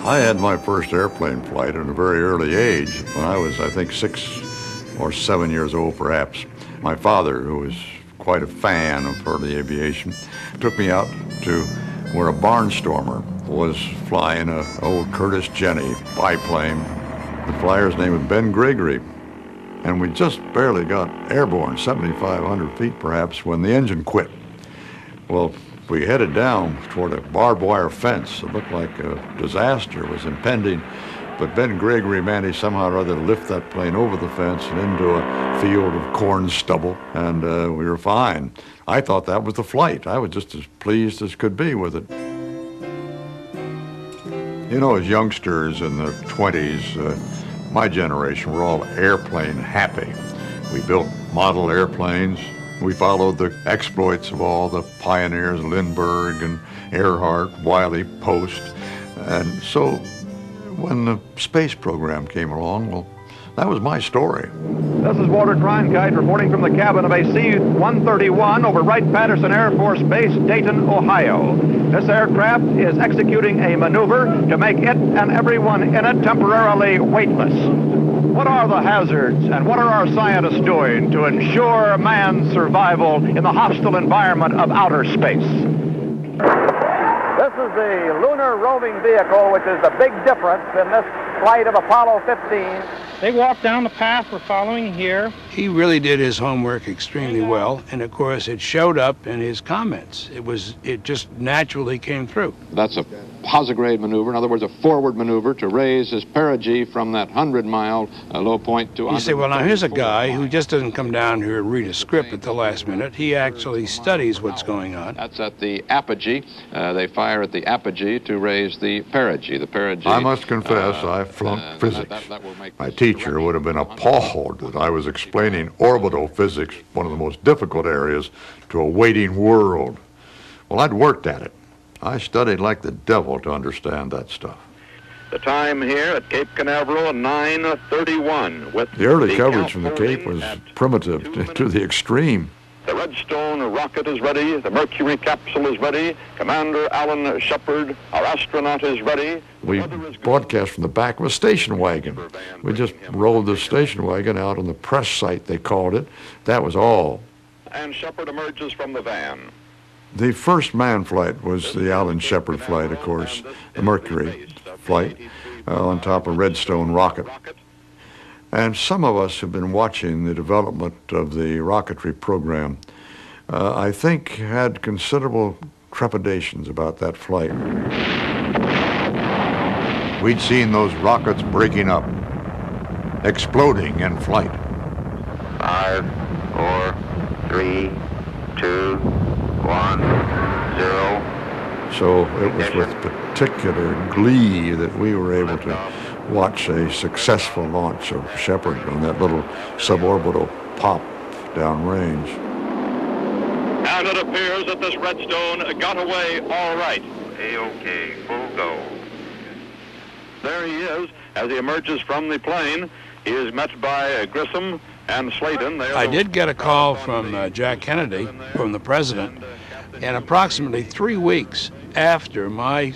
I had my first airplane flight at a very early age, when I was, I think, 6 or 7 years old, perhaps. My father, who was quite a fan of early aviation, took me out to where a barnstormer was flying an old Curtis Jenny biplane. The flyer's name was Ben Gregory, and we just barely got airborne, 7,500 feet perhaps, when the engine quit. Well, we headed down toward a barbed wire fence. It looked like a disaster was impending, but Ben Gregory managed somehow or other to lift that plane over the fence and into a field of corn stubble, and we were fine. I thought that was the flight. I was just as pleased as could be with it. You know, as youngsters in the 20s, my generation were all airplane happy. We built model airplanes. We followed the exploits of all the pioneers, Lindbergh and Earhart, Wiley, Post. And so when the space program came along, well, that was my story. This is Walter Cronkite reporting from the cabin of a C-131 over Wright-Patterson Air Force Base, Dayton, Ohio. This aircraft is executing a maneuver to make it and everyone in it temporarily weightless. What are the hazards and what are our scientists doing to ensure man's survival in the hostile environment of outer space? This is the lunar roving vehicle, which is the big difference in this flight of Apollo 15. They walked down the path we're following here. He really did his homework extremely well, and of course it showed up in his comments. It just naturally came through. That's a posigrade maneuver, in other words, a forward maneuver to raise his perigee from that 100-mile low point to... You say, well, now here's a guy who just doesn't come down here and read a script at the last minute. He actually studies what's going on. That's at the apogee. They fire at the apogee to raise the perigee. The perigee... I must confess, I flunked physics. My teacher would have been appalled that I was explaining orbital physics, one of the most difficult areas, to a waiting world. Well, I'd worked at it. I studied like the devil to understand that stuff. The time here at Cape Canaveral, 9:31. With the early coverage from the Cape was primitive to the extreme. The Redstone rocket is ready. The Mercury capsule is ready. Commander Alan Shepard, our astronaut, is ready. We broadcast from the back of a station wagon. We just rolled the station wagon out on the press site, they called it. That was all. And Shepard emerges from the van. The first manned flight was the Alan Shepard flight, of course, the Mercury flight on top of Redstone rocket. And some of us have been watching the development of the rocketry program, I think had considerable trepidations about that flight. We'd seen those rockets breaking up, exploding in flight. 5, 4, 3, 2, 1, 0. So it was with particular glee that we were able to watch a successful launch of Shepard on that little suborbital pop downrange. And it appears that this Redstone got away all right. A-OK, full go. There he is. As he emerges from the plane, he is met by Grissom and Slayton. I did get a call from Jack Kennedy, from the president, and approximately 3 weeks after my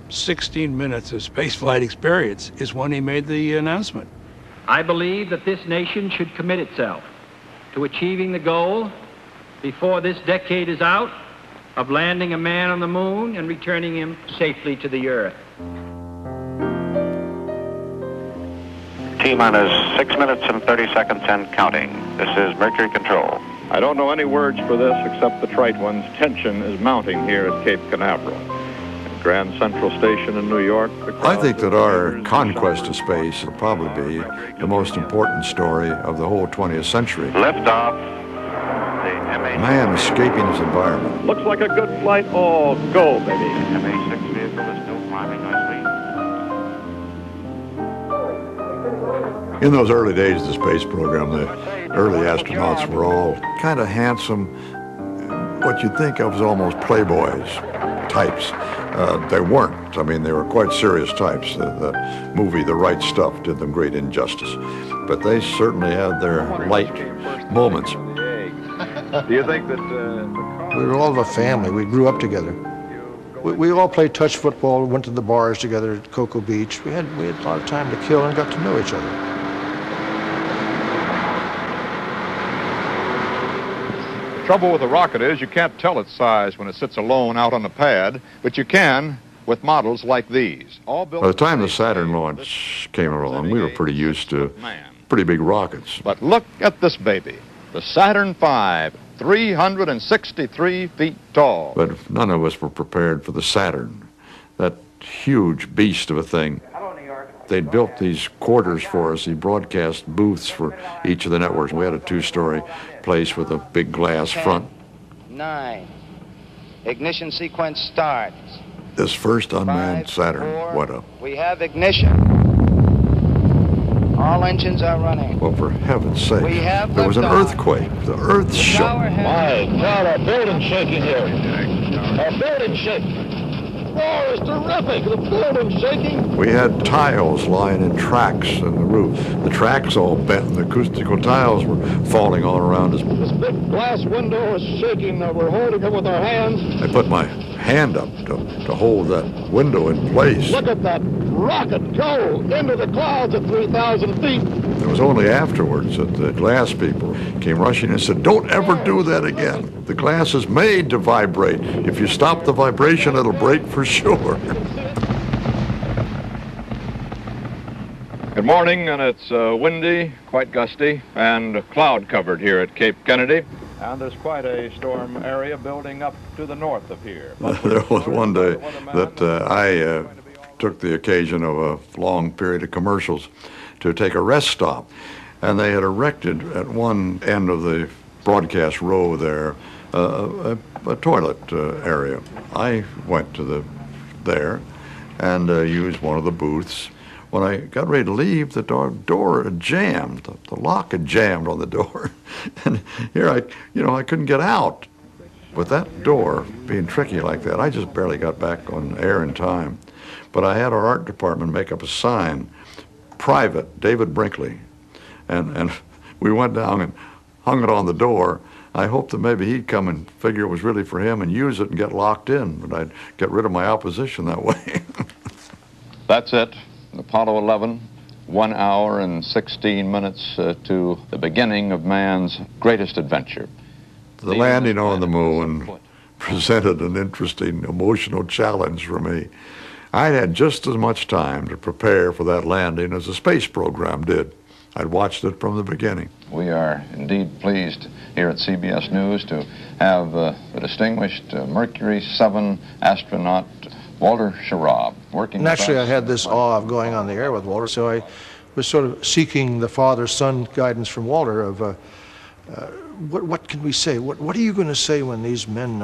16 minutes of spaceflight experience is when he made the announcement. I believe that this nation should commit itself to achieving the goal before this decade is out of landing a man on the moon and returning him safely to the earth. T-minus 6 minutes and 30 seconds and counting. This is Mercury Control. I don't know any words for this except the trite ones. Tension is mounting here at Cape Canaveral. Grand Central Station in New York. I think that our conquest of space will probably be the most important story of the whole 20th century. Liftoff. Man escaping his environment. Looks like a good flight. Oh, go, baby. The MA6 vehicle is still climbing nicely. In those early days of the space program, the early astronauts were all kind of handsome, what you'd think of as almost playboys types. They weren't. I mean, they were quite serious types. The movie The Right Stuff did them great injustice. But they certainly had their light moments. Do you think that... We were all of a family. We grew up together. We all played touch football, went to the bars together at Cocoa Beach. We had a lot of time to kill and got to know each other. The trouble with a rocket is you can't tell its size when it sits alone out on the pad, but you can with models like these. All built By the time the Saturn launch came along, we were pretty used to pretty big rockets. But look at this baby, the Saturn V, 363 feet tall. But none of us were prepared for the Saturn, that huge beast of a thing. They'd built these quarters for us, the broadcast booths for each of the networks. We had a two-story place with a big glass 10, front. 9. Ignition sequence starts. This first unmanned 5, Saturn, 4, what a... We have ignition. All engines are running. Well, for heaven's sake, We have there was an liftoff. earthquake. The earth shook. My God, our building's shaking here. Our building's shaking. Oh, it's terrific. The building's shaking. We had tiles lying in tracks in the roof. The tracks all bent, and the acoustical tiles were falling all around us. This big glass window is shaking. We're holding it with our hands. I put my hand up to hold that window in place. Look at that rocket go into the clouds at 3,000 feet. It was only afterwards that the glass people came rushing and said, "Don't ever do that again. The glass is made to vibrate. If you stop the vibration, it'll break for sure." Good morning, and it's windy, quite gusty, and cloud covered here at Cape Kennedy. And there's quite a storm area building up to the north of here. There was one day that I took the occasion of a long period of commercials to take a rest stop. And they had erected at one end of the broadcast row there a toilet area. I went to there and used one of the booths. When I got ready to leave, the door had jammed. The lock had jammed on the door. And here I couldn't get out. With that door being tricky like that, I just barely got back on air in time. But I had our art department make up a sign, "Private, David Brinkley." And we went down and hung it on the door. I hoped that maybe he'd come and figure it was really for him and use it and get locked in. But I'd get rid of my opposition that way. That's it. Apollo 11, 1 hour and 16 minutes to the beginning of man's greatest adventure. The landing on the moon presented an interesting emotional challenge for me. I'd had just as much time to prepare for that landing as the space program did. I'd watched it from the beginning. We are indeed pleased here at CBS News to have the distinguished Mercury 7 astronaut Walter Schirra working. Naturally, I had this awe of going on the air with Walter, so I was sort of seeking the father-son guidance from Walter of what can we say? What are you going to say when these men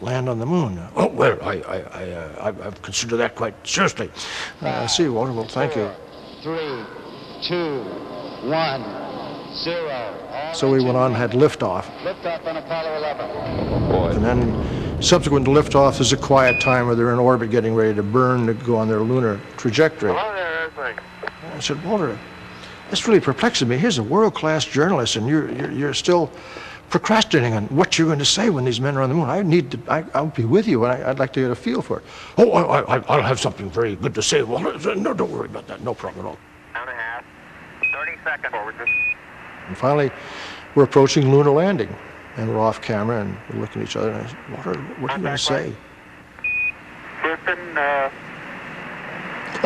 land on the moon? Oh, well, I've considered that quite seriously. I see, Walter. Well, thank you. 3, 2, 1, 0. So we went on and had liftoff. Liftoff on Apollo 11. Oh, boy. And then subsequent to liftoff is a quiet time where they're in orbit getting ready to burn to go on their lunar trajectory. I said, Walter, this really perplexes me. Here's a world-class journalist, and you're still procrastinating on what you're going to say when these men are on the moon. I'll be with you, and I'd like to get a feel for it. Oh, I'll have something very good to say, Walter. No, don't worry about that. No problem at all. 30 seconds forward. And finally, we're approaching lunar landing, and we're off camera, and we're looking at each other, and I said, Walter, what are you going to say? Houston,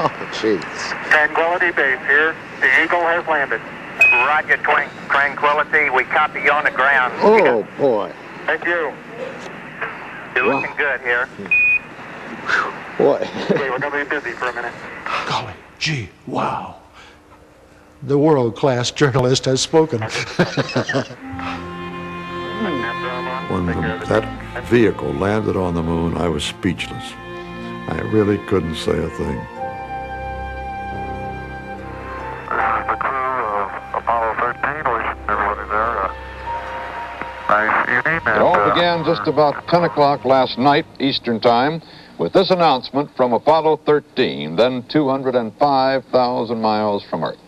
Oh, jeez. Tranquility Base here. The Eagle has landed. Roger, Tranquility. We copy you on the ground. Oh, boy. Thank you. You're looking good here. Boy. Okay, we're going to be busy for a minute. Golly, gee, wow. The world-class journalist has spoken. When that vehicle landed on the moon, I was speechless. I really couldn't say a thing. The crew of Apollo 13, wish everybody there nice evening. It all began just about 10 o'clock last night, Eastern Time, with this announcement from Apollo 13, then 205,000 miles from Earth.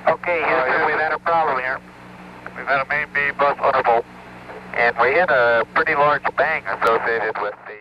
Okay, Houston, we've had a problem here. We've had a main beam bus audible, and we hit a pretty large bang associated with the